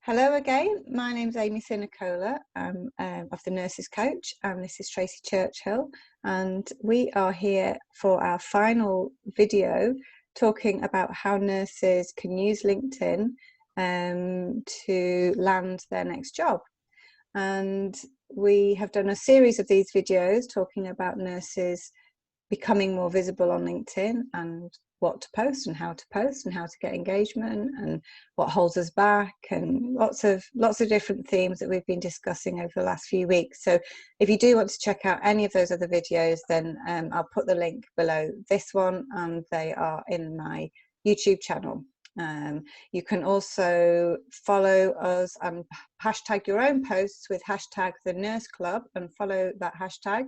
Hello again, my name's Amy Sinicola. I'm of the Nurses Coach, and this is Tracy Churchill, and we are here for our final video talking about how nurses can use LinkedIn to land their next job. And we have done a series of these videos talking about nurses becoming more visible on LinkedIn and what to post and how to get engagement and what holds us back, and lots of different themes that we've been discussing over the last few weeks. So if you do want to check out any of those other videos, then I'll put the link below this one, and they are in my YouTube channel. You can also follow us and hashtag your own posts with hashtag the Nurse Club and follow that hashtag,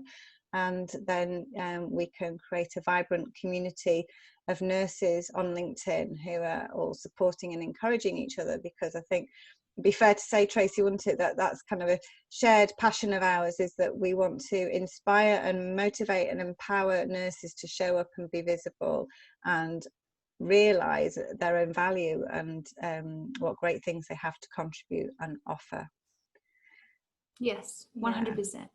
and then we can create a vibrant community of nurses on LinkedIn who are all supporting and encouraging each other, because I think it'd be fair to say, Tracy, wouldn't it, that that's kind of a shared passion of ours, is that we want to inspire and motivate and empower nurses to show up and be visible and realise their own value and what great things they have to contribute and offer. Yes, 100%. Yeah.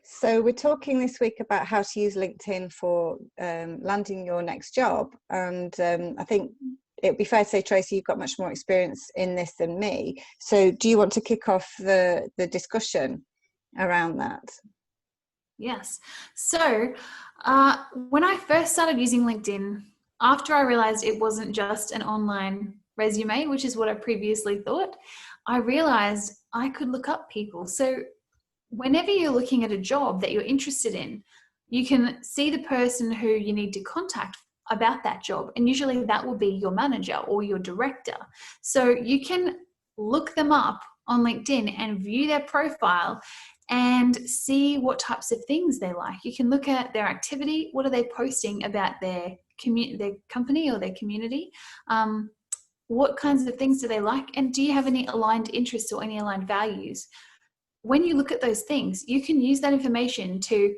So we're talking this week about how to use LinkedIn for landing your next job, and I think it would be fair to say, Tracy, you've got much more experience in this than me. So do you want to kick off the discussion around that? Yes. So when I first started using LinkedIn, after I realized it wasn't just an online resume, which is what I previously thought, I realized I could look up people. So whenever you're looking at a job that you're interested in, you can see the person who you need to contact about that job. And usually that will be your manager or your director. So you can look them up on LinkedIn and view their profile and see what types of things they like. You can look at their activity. What are they posting about their company or their community? What kinds of things do they like? And do you have any aligned interests or any aligned values? When you look at those things, you can use that information to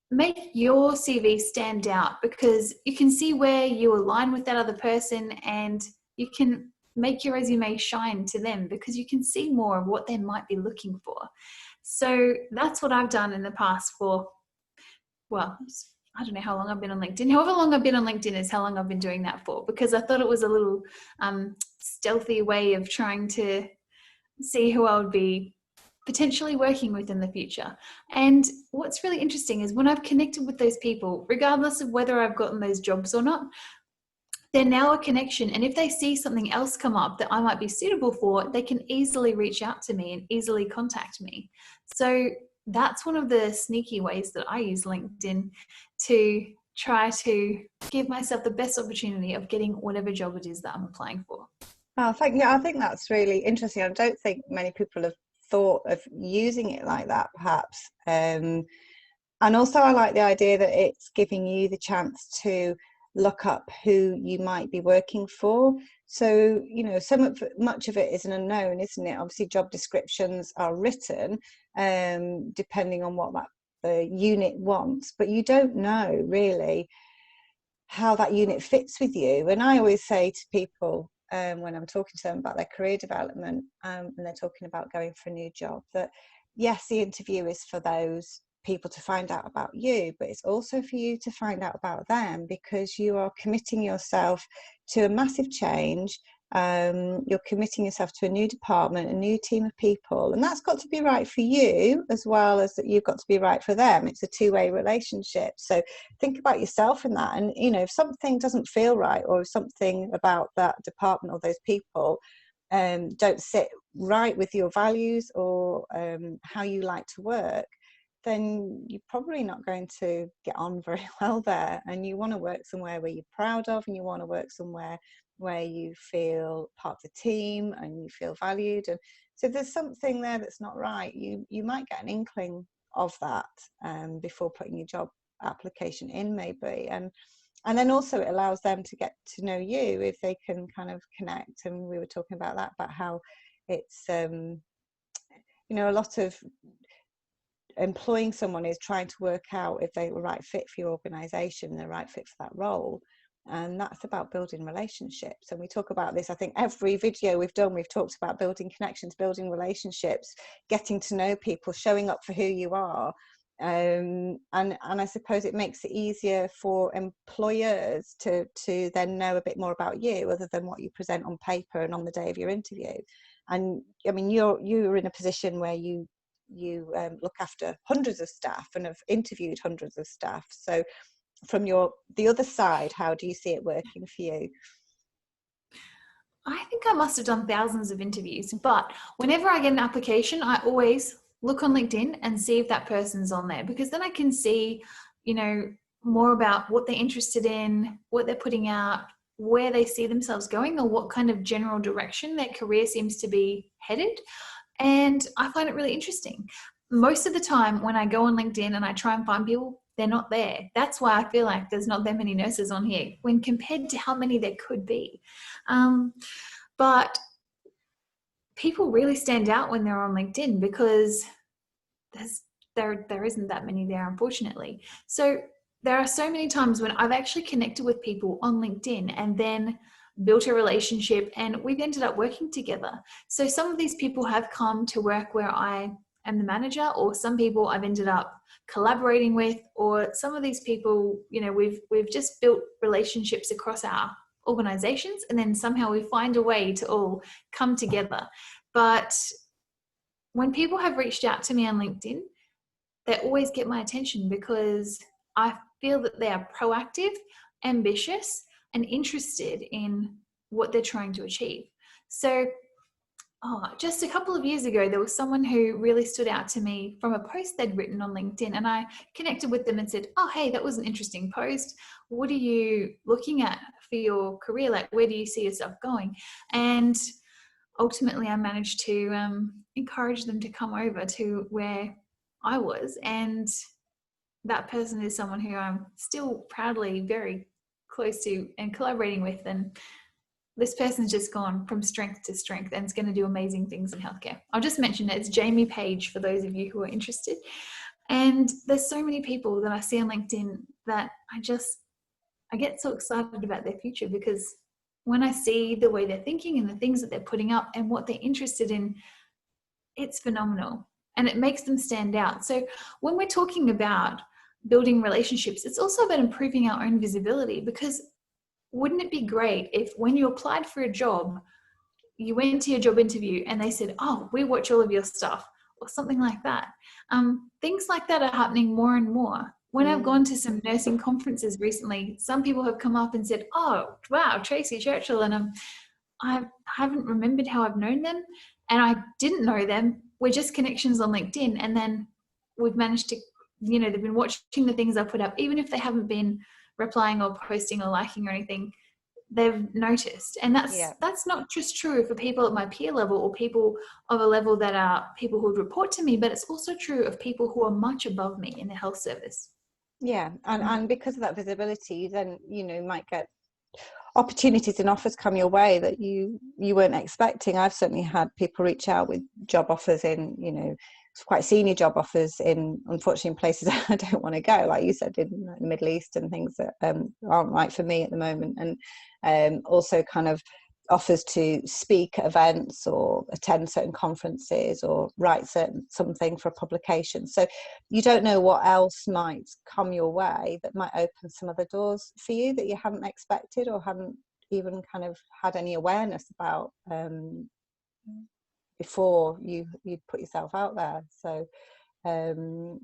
make your CV stand out, because you can see where you align with that other person, and you can make your resume shine to them because you can see more of what they might be looking for. So that's what I've done in the past for, well, I don't know how long I've been on LinkedIn. However long I've been on LinkedIn is how long I've been doing that for, because I thought it was a little stealthy way of trying to see who I would be potentially working with in the future. And what's really interesting is when I've connected with those people, regardless of whether I've gotten those jobs or not, they're now a connection. And if they see something else come up that I might be suitable for, they can easily reach out to me and easily contact me. So that's one of the sneaky ways that I use LinkedIn to try to give myself the best opportunity of getting whatever job it is that I'm applying for. Oh, thank you. I think that's really interesting. I don't think many people have thought of using it like that, perhaps. And also I like the idea that it's giving you the chance to look up who you might be working for. So, you know, much of it is an unknown, isn't it? Obviously, job descriptions are written depending on what the unit wants, but you don't know really how that unit fits with you. And I always say to people, when I'm talking to them about their career development and they're talking about going for a new job, that yes, the interview is for those people to find out about you, but it's also for you to find out about them, because you are committing yourself to a massive change. You're committing yourself to a new department, a new team of people, and that's got to be right for you as well as that you've got to be right for them. It's a two-way relationship. So think about yourself in that, and you know, if something doesn't feel right, or if something about that department or those people don't sit right with your values or how you like to work, then you're probably not going to get on very well there. And you want to work somewhere where you're proud of, and you want to work somewhere where you feel part of the team and you feel valued. And so if there's something there that's not right, you might get an inkling of that before putting your job application in, maybe. And then also it allows them to get to know you if they can kind of connect. And we were talking about that, about how it's you know, a lot of employing someone is trying to work out if they're the right fit for your organization, the right fit for that role. And that's about building relationships. And we talk about this, I think every video we've done, we've talked about building connections, building relationships, getting to know people, showing up for who you are. And I suppose it makes it easier for employers to then know a bit more about you, other than what you present on paper and on the day of your interview. And I mean, you're in a position where you look after hundreds of staff and have interviewed hundreds of staff. So from the other side, how do you see it working for you? I think I must have done thousands of interviews, but whenever I get an application, I always look on LinkedIn and see if that person's on there, because then I can see, you know, more about what they're interested in, what they're putting out, where they see themselves going, or what kind of general direction their career seems to be headed. And I find it really interesting. Most of the time when I go on LinkedIn and I try and find people, they're not there. That's why I feel like there's not that many nurses on here when compared to how many there could be. But people really stand out when they're on LinkedIn, because there isn't that many there, unfortunately. So there are so many times when I've actually connected with people on LinkedIn and then built a relationship, and we've ended up working together. So some of these people have come to work where I am the manager, or some people I've ended up collaborating with, or some of these people, you know, we've just built relationships across our organizations, and then somehow we find a way to all come together. But when people have reached out to me on LinkedIn, they always get my attention, because I feel that they are proactive, ambitious, and interested in what they're trying to achieve. So just a couple of years ago, there was someone who really stood out to me from a post they'd written on LinkedIn, and I connected with them and said, oh, hey, that was an interesting post. What are you looking at for your career? Like, where do you see yourself going? And ultimately, I managed to encourage them to come over to where I was. And that person is someone who I'm still proudly very close to and collaborating with. And this person's just gone from strength to strength and is going to do amazing things in healthcare. I'll just mention it. It's Jamie Page for those of you who are interested. And there's so many people that I see on LinkedIn that I get so excited about their future, because when I see the way they're thinking and the things that they're putting up and what they're interested in, it's phenomenal, and it makes them stand out. So when we're talking about building relationships, it's also about improving our own visibility, because wouldn't it be great if when you applied for a job, you went to your job interview and they said, oh, we watch all of your stuff, or something like that. Things like that are happening more and more. When I've gone to some nursing conferences recently, some people have come up and said, oh, wow, Tracy Churchill. And I haven't remembered how I've known them, and I didn't know them. We're just connections on LinkedIn. And then we've managed to, you know, they've been watching the things I put up, even if they haven't been replying or posting or liking or anything, they've noticed. And that's not just true for people at my peer level or people of a level that are people who would report to me, but it's also true of people who are much above me in the health service. Yeah, and because of that visibility, then, you know, you might get opportunities and offers come your way that you weren't expecting. I've certainly had people reach out with job offers in, you know, quite senior job offers in, unfortunately, in places I don't want to go, like you said, in the Middle East and things that aren't right for me at the moment. And also kind of offers to speak at events or attend certain conferences or write something for a publication. So you don't know what else might come your way that might open some other doors for you that you hadn't expected or hadn't even kind of had any awareness about before you put yourself out there. So and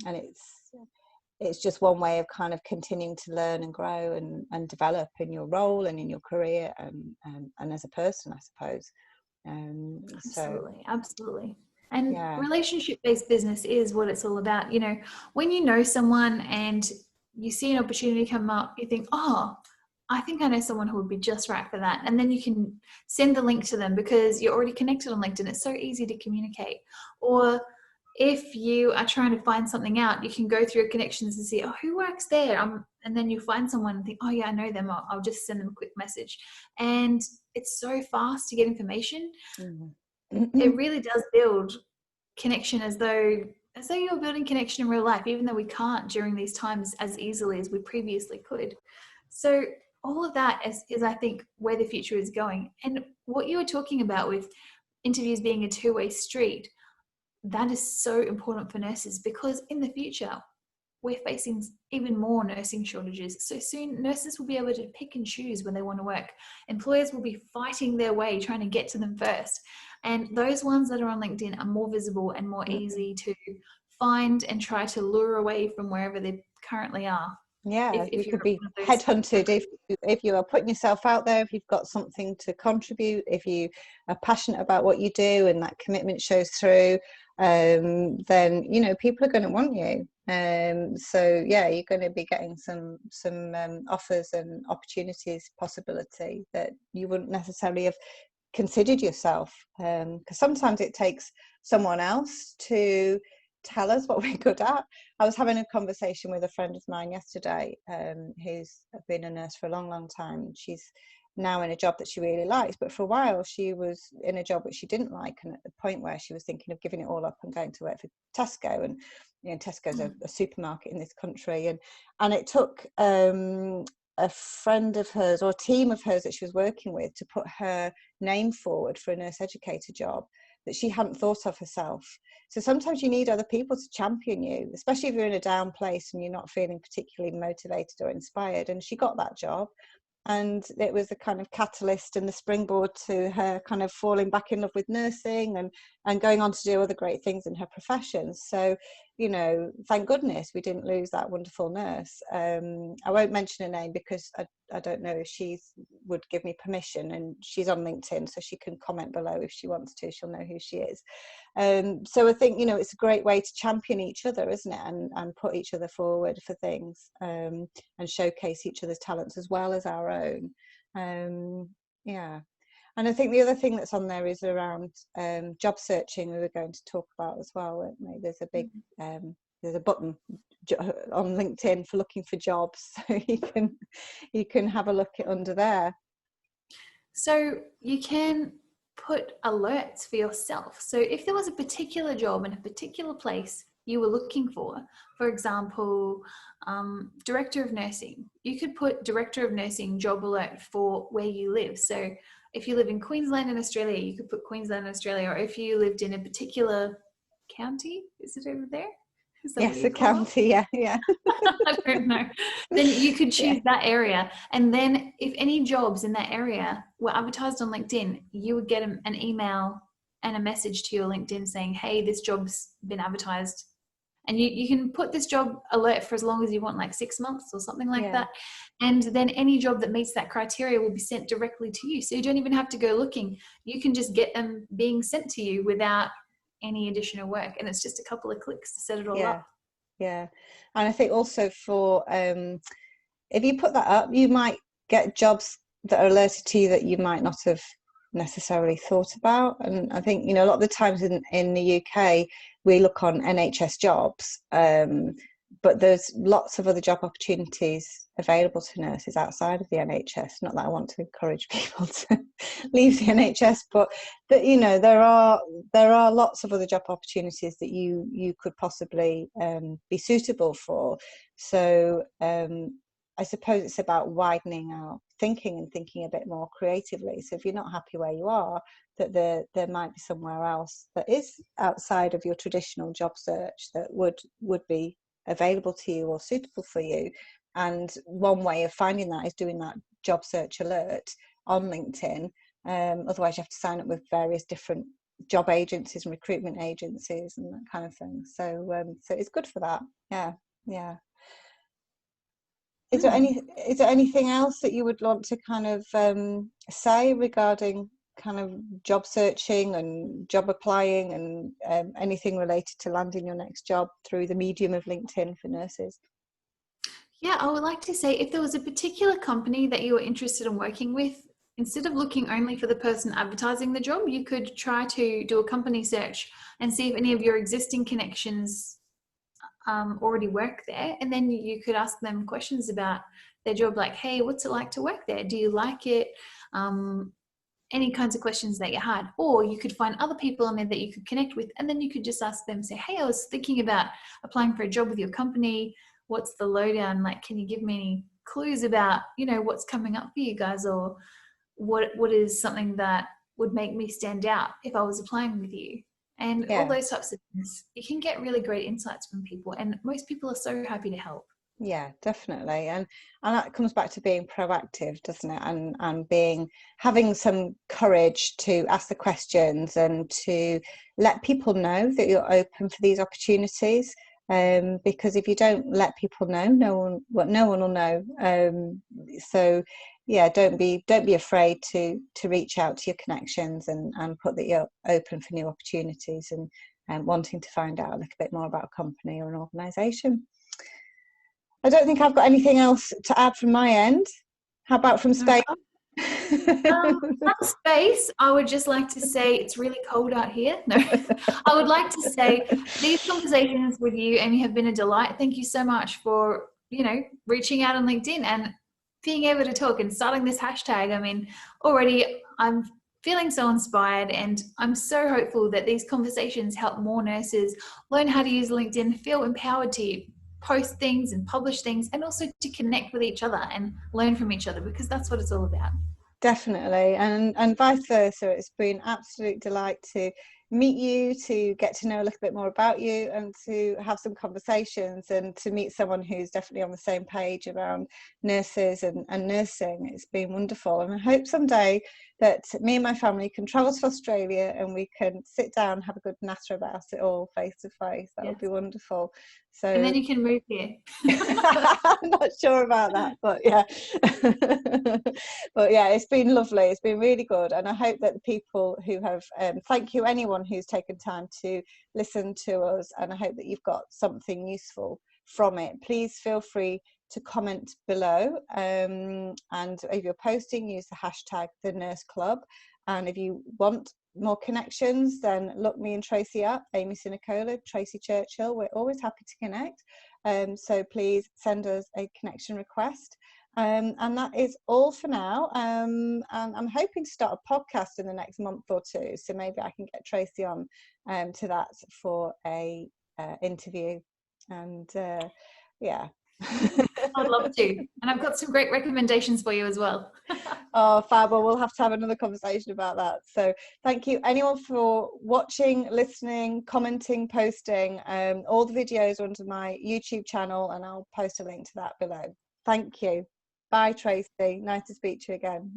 it's just one way of kind of continuing to learn and grow and develop in your role and in your career and as a person, I suppose. Absolutely. And relationship-based business is what it's all about. You know, when you know someone and you see an opportunity come up, you think, oh, I think I know someone who would be just right for that. And then you can send the link to them because you're already connected on LinkedIn. It's so easy to communicate. Or if you are trying to find something out, you can go through your connections and see, oh, who works there? And then you find someone and think, oh yeah, I know them. I'll just send them a quick message. And it's so fast to get information. Mm-hmm. It really does build connection as though you're building connection in real life, even though we can't during these times as easily as we previously could. So all of that is I think where the future is going. And what you were talking about with interviews being a two-way street, that is so important for nurses, because in the future we're facing even more nursing shortages. So soon nurses will be able to pick and choose when they want to work. Employers will be fighting their way trying to get to them first. And those ones that are on LinkedIn are more visible and more easy to find and try to lure away from wherever they currently are. Yeah, you could be headhunted if you are putting yourself out there, if you've got something to contribute, if you are passionate about what you do and that commitment shows through, then, you know, people are going to want you. So yeah, you're going to be getting some offers and opportunities, possibility that you wouldn't necessarily have considered yourself, because sometimes it takes someone else to tell us what we're good at. I was having a conversation with a friend of mine yesterday, who's been a nurse for a long time. She's now in a job that she really likes, but for a while she was in a job which she didn't like, and at the point where she was thinking of giving it all up and going to work for Tesco. And you know, Tesco's a supermarket in this country, and it took a friend of hers, or a team of hers that she was working with, to put her name forward for a nurse educator job that she hadn't thought of herself. So sometimes you need other people to champion you, especially if you're in a down place and you're not feeling particularly motivated or inspired. And she got that job, and it was the kind of catalyst and the springboard to her kind of falling back in love with nursing and going on to do other great things in her profession. So, you know, thank goodness we didn't lose that wonderful nurse. I won't mention her name because I don't know if she would give me permission, and she's on LinkedIn, so she can comment below if she wants to. She'll know who she is. So I think, you know, it's a great way to champion each other, isn't it? And put each other forward for things, and showcase each other's talents as well as our own. Yeah. And I think the other thing that's on there is around job searching. We were going to talk about as well, weren't we? There's a big there's a button on LinkedIn for looking for jobs, so you can have a look at under there. So you can put alerts for yourself. So if there was a particular job in a particular place you were looking for example, director of nursing, you could put director of nursing job alert for where you live. So if you live in Queensland in Australia, you could put Queensland in Australia, or if you lived in a particular county, is it over there? Yes, a county, yeah. I don't know. Then you could choose that area, and then if any jobs in that area were advertised on LinkedIn, you would get an email and a message to your LinkedIn saying, hey, this job's been advertised. And you can put this job alert for as long as you want, like 6 months or something like that. And then any job that meets that criteria will be sent directly to you. So you don't even have to go looking. You can just get them being sent to you without any additional work. And it's just a couple of clicks to set it all up. Yeah. And I think also for, if you put that up, you might get jobs that are alerted to you that you might not have necessarily thought about. And I think, you know, a lot of the times in the UK, we look on NHS jobs, but there's lots of other job opportunities available to nurses outside of the NHS. Not that I want to encourage people to leave the NHS, but that, you know, there are lots of other job opportunities that you could possibly be suitable for. So I suppose it's about widening our thinking and thinking a bit more creatively. So if you're not happy where you are, that there might be somewhere else that is outside of your traditional job search that would be available to you or suitable for you. And one way of finding that is doing that job search alert on LinkedIn. Otherwise you have to sign up with various different job agencies and recruitment agencies and that kind of thing. So it's good for that. Yeah. Is there anything else that you would want to kind of say regarding kind of job searching and job applying and anything related to landing your next job through the medium of LinkedIn for nurses? Yeah, I would like to say, if there was a particular company that you were interested in working with, instead of looking only for the person advertising the job, you could try to do a company search and see if any of your existing connections already work there. And then you could ask them questions about their job, like, hey, what's it like to work there? Do you like it? Any kinds of questions that you had. Or you could find other people on there that you could connect with, and then you could just ask them, say, hey, I was thinking about applying for a job with your company. What's the lowdown? Like, can you give me any clues about, you know, what's coming up for you guys, or what is something that would make me stand out if I was applying with you, and all those types of things. You can get really great insights from people, and most people are so happy to help. Yeah, definitely. And that comes back to being proactive, doesn't it? And having some courage to ask the questions and to let people know that you're open for these opportunities. Because if you don't let people know, no one will know. So yeah, don't be afraid to reach out to your connections and put that you're open for new opportunities and wanting to find out a little bit more about a company or an organisation. I don't think I've got anything else to add from my end. How about from Spain? From space, I would just like to say it's really cold out here. No, I would like to say these conversations with you, Amy, have been a delight. Thank you so much for, you know, reaching out on LinkedIn and being able to talk and starting this hashtag. I mean, already I'm feeling so inspired, and I'm so hopeful that these conversations help more nurses learn how to use LinkedIn, feel empowered to post things and publish things, and also to connect with each other and learn from each other, because that's what it's all about. Definitely, and vice versa. It's been an absolute delight to meet you, to get to know a little bit more about you, and to have some conversations, and to meet someone who's definitely on the same page around nurses and nursing. It's been wonderful, and I hope someday that me and my family can travel to Australia and we can sit down and have a good natter about it all face to face. That would be wonderful. So, and then you can move here. I'm not sure about that, but yeah. But yeah, it's been lovely. It's been really good, and I hope that the people who have thank you anyone who's taken time to listen to us, and I hope that you've got something useful from it. Please feel free to comment below, and if you're posting, use the hashtag The Nurse Club, and if you want more connections, then look me and Tracy up, Amy Sinicola, Tracy Churchill. We're always happy to connect, so please send us a connection request. And that is all for now, and I'm hoping to start a podcast in the next month or two, so maybe I can get Tracy on to that for a interview, and yeah. I'd love to, and I've got some great recommendations for you as well. Oh, fab. Well, we'll have to have another conversation about that. So thank you anyone for watching, listening, commenting, posting. All the videos are under my YouTube channel, and I'll post a link to that below. Thank you. Bye, Tracy. Nice to speak to you again.